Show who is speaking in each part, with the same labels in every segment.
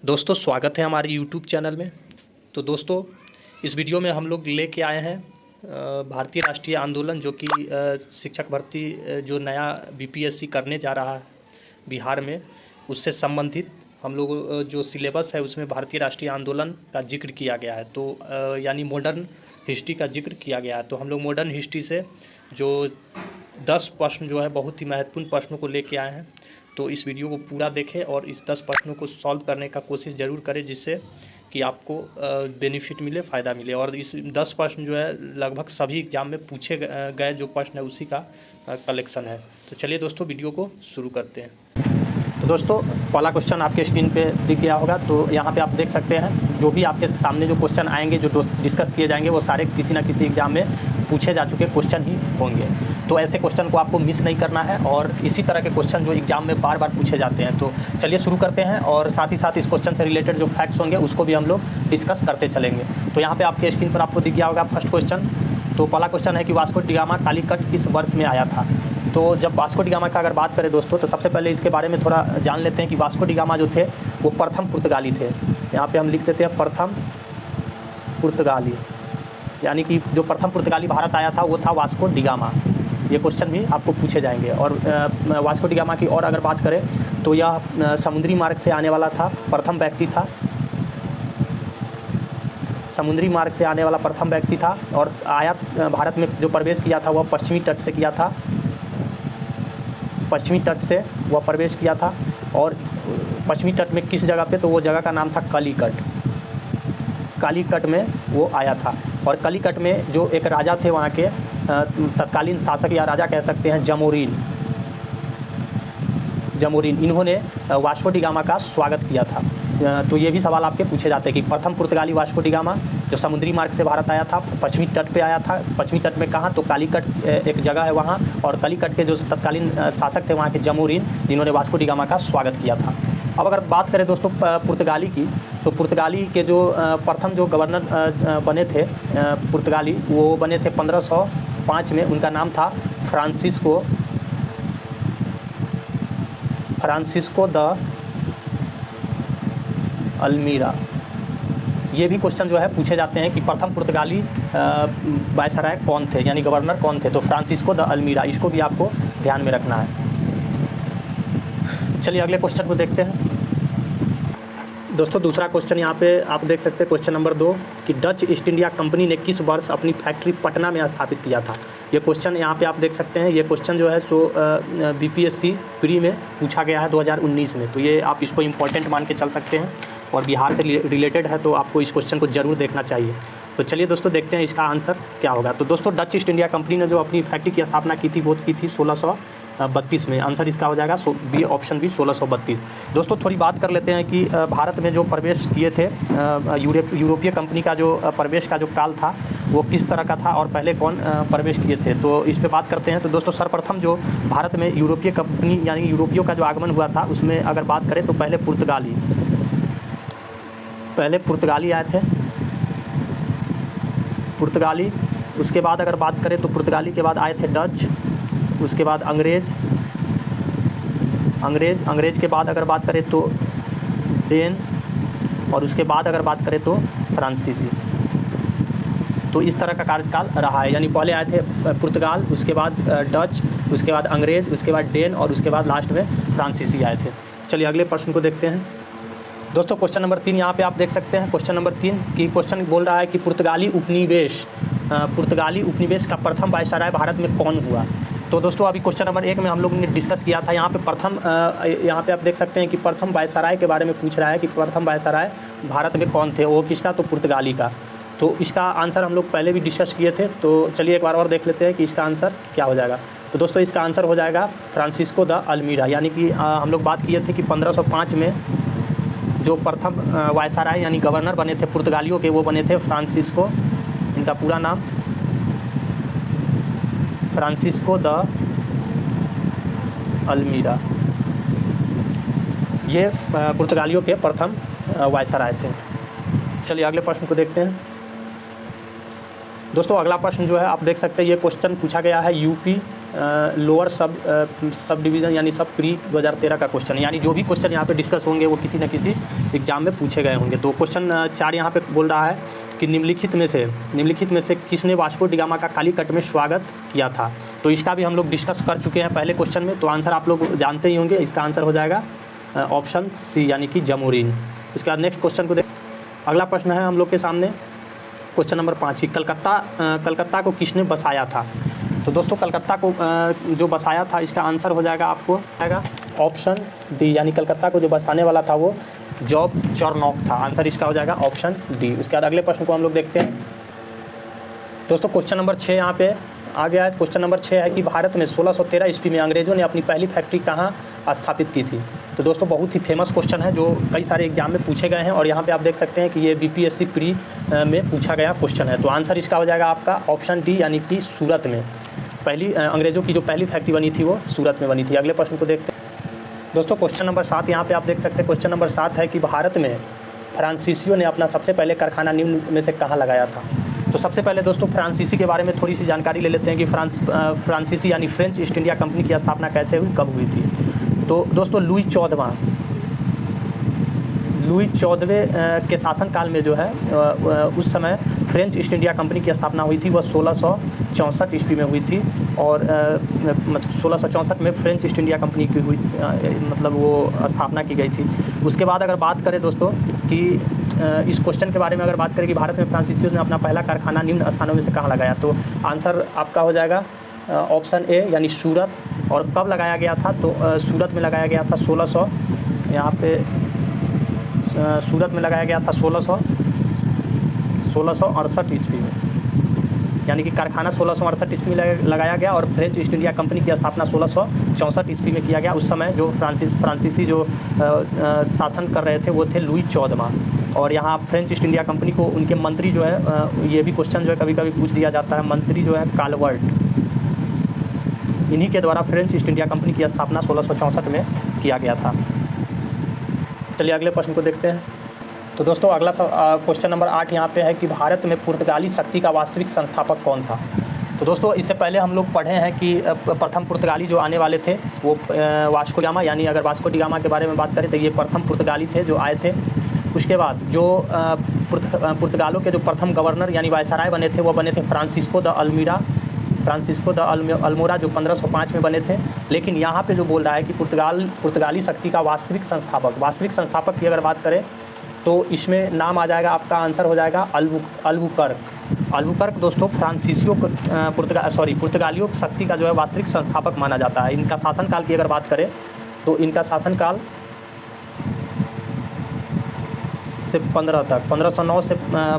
Speaker 1: दोस्तों स्वागत है हमारे YouTube चैनल में। तो दोस्तों इस वीडियो में हम लोग लेके आए हैं भारतीय राष्ट्रीय आंदोलन जो कि शिक्षक भर्ती जो नया बीपीएससी करने जा रहा है बिहार में, उससे संबंधित हम लोग जो सिलेबस है उसमें भारतीय राष्ट्रीय आंदोलन का जिक्र किया गया है। तो यानी मॉडर्न हिस्ट्री का जिक्र किया गया है। तो हम लोग मॉडर्न हिस्ट्री से जो 10 प्रश्न जो है बहुत ही महत्वपूर्ण प्रश्नों को लेके आए हैं। तो इस वीडियो को पूरा देखें और इस 10 प्रश्नों को सॉल्व करने का कोशिश ज़रूर करें, जिससे कि आपको बेनिफिट मिले, फ़ायदा मिले। और इस 10 प्रश्न जो है लगभग सभी एग्जाम में पूछे गए जो प्रश्न है उसी का कलेक्शन है। तो चलिए दोस्तों वीडियो को शुरू करते हैं। तो दोस्तों पहला क्वेश्चन आपके स्क्रीन पे दिख गया होगा। तो यहाँ पे आप देख सकते हैं जो भी आपके सामने जो क्वेश्चन आएंगे, जो डिस्कस किए जाएंगे, वो सारे किसी ना किसी एग्जाम में पूछे जा चुके क्वेश्चन ही होंगे। तो ऐसे क्वेश्चन को आपको मिस नहीं करना है और इसी तरह के क्वेश्चन जो एग्जाम में बार बार पूछे जाते हैं। तो चलिए शुरू करते हैं और साथ ही साथ इस क्वेश्चन से रिलेटेड जो फैक्ट्स होंगे उसको भी हम लोग डिस्कस करते चलेंगे। तो यहाँ पर आपके स्क्रीन पर आपको दिख गया होगा फर्स्ट क्वेश्चन। तो पहला क्वेश्चन है कि वास्को डी गामा कालीकट किस वर्ष में आया था। तो जब वास्को डी गामा का अगर बात करें दोस्तों, तो सबसे पहले इसके बारे में थोड़ा जान लेते हैं कि वास्को डी गामा जो थे वो प्रथम पुर्तगाली थे। यहाँ पे हम लिख देते हैं प्रथम पुर्तगाली, यानी कि जो प्रथम पुर्तगाली भारत आया था वो था वास्को डी गामा। ये क्वेश्चन भी आपको पूछे जाएंगे। और वास्को डी गामा की और अगर बात करें तो यह समुद्री मार्ग से आने वाला था, प्रथम व्यक्ति था, समुद्री मार्ग से आने वाला प्रथम व्यक्ति था। और आया भारत में जो प्रवेश किया था वह पश्चिमी तट से किया था, पश्चिमी तट से वह प्रवेश किया था। और पश्चिमी तट में किस जगह पे, तो वो जगह का नाम था कालीकट। कालीकट में वो आया था। और कालीकट में जो एक राजा थे वहाँ के तत्कालीन शासक या राजा कह सकते हैं जमोरिन, इन्होंने वास्को डी गामा का स्वागत किया था। तो ये भी सवाल आपके पूछे जाते हैं कि प्रथम पुर्तगाली वास्को डी गामा जो समुद्री मार्ग से भारत आया था, पश्चिमी तट पे आया था। पश्चिमी तट में कहाँ, तो कालीकट एक जगह है वहाँ। और कालीकट के जो तत्कालीन शासक थे वहाँ के जमोरिन, जिन्होंने वास्को डी गामा का स्वागत किया था। अब अगर बात करें दोस्तों पुर्तगाली की, तो पुर्तगाली के जो प्रथम जो गवर्नर बने थे पुर्तगाली, वो बने थे 1505 में। उनका नाम था फ्रांसिस्को द अल्मीरा। ये भी क्वेश्चन जो है पूछे जाते हैं कि प्रथम पुर्तगाली वायसराय कौन थे, यानी गवर्नर कौन थे। तो फ्रांसिस्को द अल्मीरा, इसको भी आपको ध्यान में रखना है। चलिए अगले क्वेश्चन को देखते हैं दोस्तों। दूसरा क्वेश्चन यहाँ पे आप देख सकते हैं, क्वेश्चन नंबर 2 कि डच ईस्ट इंडिया कंपनी ने किस वर्ष अपनी फैक्ट्री पटना में स्थापित किया था। ये क्वेश्चन यहाँ पे आप देख सकते हैं। ये क्वेश्चन जो है सो बीपीएससी प्री में पूछा गया है 2019 में। तो ये आप इसको इम्पोर्टेंट मान के चल सकते हैं और बिहार से रिलेटेड है, तो आपको इस क्वेश्चन को ज़रूर देखना चाहिए। तो चलिए दोस्तों देखते हैं इसका आंसर क्या होगा। तो दोस्तों डच ईस्ट इंडिया कंपनी ने जो अपनी फैक्ट्री की स्थापना की थी वो की थी 1632 में। आंसर इसका हो जाएगा बी, ऑप्शन बी 1632। दोस्तों थोड़ी बात कर लेते हैं कि भारत में जो प्रवेश किए थे यूरोपीय कंपनी का जो प्रवेश का जो काल था वो किस तरह का था और पहले कौन प्रवेश किए थे, तो इस पे बात करते हैं। तो दोस्तों सर्वप्रथम जो भारत में यूरोपीय कंपनी यानी यूरोपियों का जो आगमन हुआ था उसमें अगर बात करें तो पहले पुर्तगाली आए थे, पुर्तगाली। उसके बाद अगर बात करें तो पुर्तगाली के बाद आए थे डच, उसके बाद अंग्रेज के बाद अगर बात करें तो डेन, और उसके बाद अगर बात करें तो फ्रांसीसी। तो इस तरह का कार्यकाल रहा है, यानी पहले आए थे पुर्तगाल, उसके बाद डच, उसके बाद अंग्रेज, उसके बाद डेन और उसके बाद लास्ट में फ्रांसीसी आए थे। चलिए अगले प्रश्न को देखते हैं दोस्तों। क्वेश्चन नंबर 3 यहाँ पे आप देख सकते हैं। क्वेश्चन नंबर 3 की क्वेश्चन बोल रहा है कि पुर्तगाली उपनिवेश का प्रथम वायसराय भारत में कौन हुआ। तो दोस्तों अभी क्वेश्चन नंबर 1 में हम लोगों ने डिस्कस किया था। यहाँ पे यहाँ पे आप देख सकते हैं कि प्रथम वायसराय के बारे में पूछ रहा है कि प्रथम वायसराय भारत में कौन थे, वो किसका, तो पुर्तगाली का। तो इसका आंसर हम लोग पहले भी डिस्कस किए थे। तो चलिए एक बार और देख लेते हैं कि इसका आंसर क्या हो जाएगा। तो दोस्तों इसका आंसर हो जाएगा फ्रांसिस्को द अल्मीरा, यानी कि हम लोग बात किए थे कि 1505 में जो प्रथम वायसराय यानी गवर्नर बने थे पुर्तगालियों के, वो बने थे फ्रांसिस्को, इनका पूरा नाम फ्रांसिस्को द अल्मीरा। ये पुर्तगालियों के प्रथम वायसराय थे। चलिए अगले प्रश्न को देखते हैं दोस्तों। अगला प्रश्न जो है आप देख सकते हैं, ये क्वेश्चन पूछा गया है यूपी लोअर सब डिवीज़न यानी सब प्री 2013 का क्वेश्चन, यानी जो भी क्वेश्चन यहाँ पे डिस्कस होंगे वो किसी न किसी एग्जाम में पूछे गए होंगे। तो क्वेश्चन 4 यहाँ पे बोल रहा है कि निम्नलिखित में से किसने वास्को डी गामा का कालीकट में स्वागत किया था। तो इसका भी हम लोग डिस्कस कर चुके हैं पहले क्वेश्चन में, तो आंसर आप लोग जानते ही होंगे। इसका आंसर हो जाएगा ऑप्शन सी यानी कि जमोरिन। इसके बाद नेक्स्ट क्वेश्चन को देख, अगला प्रश्न है हम लोग के सामने क्वेश्चन नंबर 5 कि कलकत्ता को किसने बसाया था। तो दोस्तों कलकत्ता को जो बसाया था इसका आंसर हो जाएगा आपको आएगा ऑप्शन डी, यानी कलकत्ता को जो बसाने वाला था वो जॉब चरनॉक था। आंसर इसका हो जाएगा ऑप्शन डी। उसके बाद अगले प्रश्न को हम लोग देखते हैं दोस्तों। क्वेश्चन नंबर 6 यहाँ पे आ गया है। क्वेश्चन नंबर 6 है कि भारत में 1613 ईस्वी में अंग्रेज़ों ने अपनी पहली फैक्ट्री कहाँ स्थापित की थी। तो दोस्तों बहुत ही फेमस क्वेश्चन है जो कई सारे एग्जाम में पूछे गए हैं, और यहाँ पे आप देख सकते हैं कि ये बीपीएससी प्री में पूछा गया क्वेश्चन है। तो आंसर इसका हो जाएगा आपका ऑप्शन डी, यानी कि सूरत में पहली अंग्रेज़ों की जो पहली फैक्ट्री बनी थी वो सूरत में बनी थी। अगले प्रश्न को देखते हैं दोस्तों। क्वेश्चन नंबर 7 यहाँ पे आप देख सकते हैं। क्वेश्चन नंबर 7 है कि भारत में फ्रांसीसियों ने अपना सबसे पहले कारखाना निम्न में से कहाँ लगाया था। तो सबसे पहले दोस्तों फ्रांसीसी के बारे में थोड़ी सी जानकारी ले लेते हैं कि फ्रांसीसी यानी फ्रेंच ईस्ट इंडिया कंपनी की स्थापना कैसे हुई, कब हुई थी। तो दोस्तों लुई 14वें के शासनकाल में जो है उस समय फ्रेंच ईस्ट इंडिया कंपनी की स्थापना हुई थी, वह 1664 ईस्वी में हुई थी। और 1664 में फ्रेंच ईस्ट इंडिया कंपनी की हुई मतलब वो स्थापना की गई थी। उसके बाद अगर बात करें दोस्तों कि इस क्वेश्चन के बारे में अगर बात करें कि भारत में फ्रांसीसियों ने अपना पहला कारखाना निम्न स्थानों में से कहाँ लगाया, तो आंसर आपका हो जाएगा ऑप्शन ए यानी सूरत। और कब लगाया गया था, तो सूरत में लगाया गया था 1600 यहाँ पे सूरत में लगाया गया था 1668 ईस्वी में, यानी कि कारखाना 1668 ईस्वी में लगाया गया। और फ्रेंच ईस्ट इंडिया कंपनी की स्थापना 1664 ईस्वी में किया गया। उस समय जो फ्रांसीसी जो शासन कर रहे थे वो थे लुई 14वां। और यहाँ फ्रेंच ईस्ट इंडिया कंपनी को उनके मंत्री जो है, ये भी क्वेश्चन जो है कभी कभी पूछ दिया जाता है, मंत्री जो है कालवर्ट, इन्हीं के द्वारा फ्रेंच ईस्ट इंडिया कंपनी की स्थापना 1664 में किया गया था। चलिए अगले प्रश्न को देखते हैं। तो दोस्तों अगला क्वेश्चन नंबर 8 यहाँ पे है कि भारत में पुर्तगाली शक्ति का वास्तविक संस्थापक कौन था। तो दोस्तों इससे पहले हम लोग पढ़े हैं कि प्रथम पुर्तगाली जो आने वाले थे वो वास्को गामा, यानी अगर वास्को डी गामा के बारे में बात करें तो ये प्रथम पुर्तगाली थे जो आए थे। उसके बाद जो पुर्तगालों के जो प्रथम गवर्नर यानी वायसराय बने थे वो बने थे फ्रांसिस्को द अल्मोरा जो 1505 में बने थे। लेकिन यहाँ पे जो बोल रहा है कि पुर्तगाली शक्ति का वास्तविक संस्थापक की अगर बात करें तो इसमें नाम आ जाएगा, आपका आंसर हो जाएगा अल्बुकर्क। दोस्तों पुर्तगालियों की शक्ति का जो है वास्तविक संस्थापक माना जाता है। इनका शासनकाल की अगर बात करें तो इनका शासनकाल से 1509 से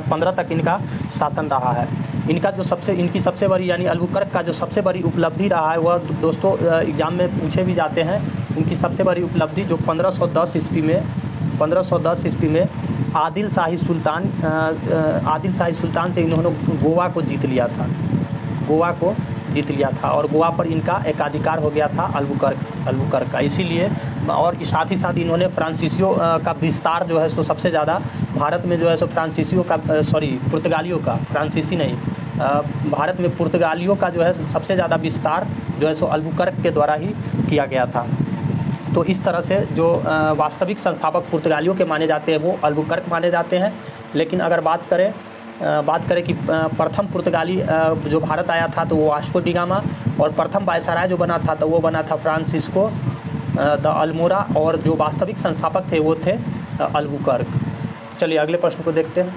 Speaker 1: 15 तक इनका शासन रहा है। इनकी सबसे बड़ी यानी अल्बुकर्क का जो सबसे बड़ी उपलब्धि रहा है वह दोस्तों एग्जाम में पूछे भी जाते हैं। उनकी सबसे बड़ी उपलब्धि जो 1510 ईस्वी में आदिल शाही सुल्तान से इन्होंने गोवा को जीत लिया था और गोवा पर इनका एकाधिकार हो गया था अल्बुकर्क का। इसीलिए और साथ ही साथ इन्होंने फ्रांसीसियों का विस्तार जो है सो सबसे ज़्यादा भारत में जो है सो पुर्तगालियों का, फ्रांसीसी नहीं, भारत में पुर्तगालियों का जो है सबसे ज़्यादा विस्तार जो है सो अल्बुकर्क के द्वारा ही किया गया था। तो इस तरह से जो वास्तविक संस्थापक पुर्तगालियों के माने जाते हैं वो अल्बुकर्क माने जाते हैं। लेकिन अगर बात करें कि प्रथम पुर्तगाली जो भारत आया था तो वो वास्को डी गामा, और प्रथम वायसराय जो बना था तो वो बना था फ्रांसिस्को द अल्मोरा, और जो वास्तविक संस्थापक थे वो थे अल्बुकर्क। चलिए अगले प्रश्न को देखते हैं।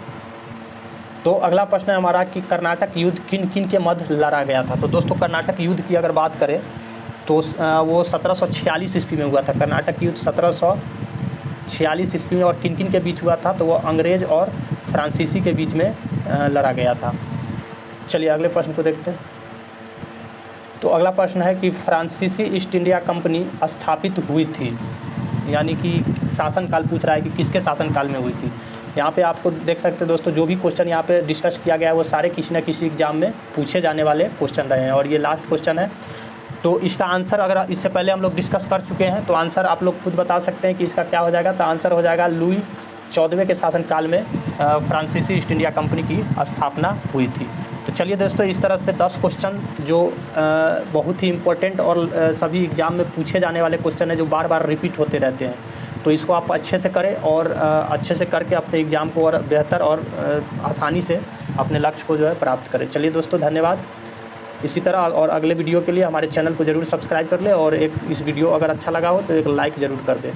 Speaker 1: तो अगला प्रश्न है हमारा कि कर्नाटक युद्ध किन किन के मध्य लड़ा गया था। तो दोस्तों कर्नाटक युद्ध की अगर बात करें तो वो 1746 ईस्वी में हुआ था। कर्नाटक युद्ध 1746 ईस्वी में, और किन किन के बीच हुआ था, तो वो अंग्रेज़ और फ्रांसीसी के बीच में लड़ा गया था। चलिए अगले प्रश्न को देखते हैं। तो अगला प्रश्न है कि फ्रांसीसी ईस्ट इंडिया कंपनी स्थापित हुई थी, यानी कि शासनकाल पूछ रहा है कि किसके शासनकाल में हुई थी। यहाँ पे आपको देख सकते हैं दोस्तों जो भी क्वेश्चन यहाँ पे डिस्कस किया गया है वो सारे किसी न किसी एग्जाम में पूछे जाने वाले क्वेश्चन रहे हैं, और ये लास्ट क्वेश्चन है। तो इसका आंसर अगर इससे पहले हम लोग डिस्कस कर चुके हैं तो आंसर आप लोग खुद बता सकते हैं कि इसका क्या हो जाएगा। तो आंसर हो जाएगा लुई 14वें के शासनकाल में फ्रांसीसी ईस्ट इंडिया कंपनी की स्थापना हुई थी। तो चलिए दोस्तों, इस तरह से 10 क्वेश्चन जो बहुत ही इम्पोर्टेंट और सभी एग्ज़ाम में पूछे जाने वाले क्वेश्चन हैं, जो बार बार रिपीट होते रहते हैं। तो इसको आप अच्छे से करें और अच्छे से करके अपने एग्ज़ाम को और बेहतर और आसानी से अपने लक्ष्य को जो है प्राप्त करें। चलिए दोस्तों, धन्यवाद। इसी तरह और अगले वीडियो के लिए हमारे चैनल को ज़रूर सब्सक्राइब कर लें और इस वीडियो अगर अच्छा लगा हो तो एक लाइक ज़रूर कर दें।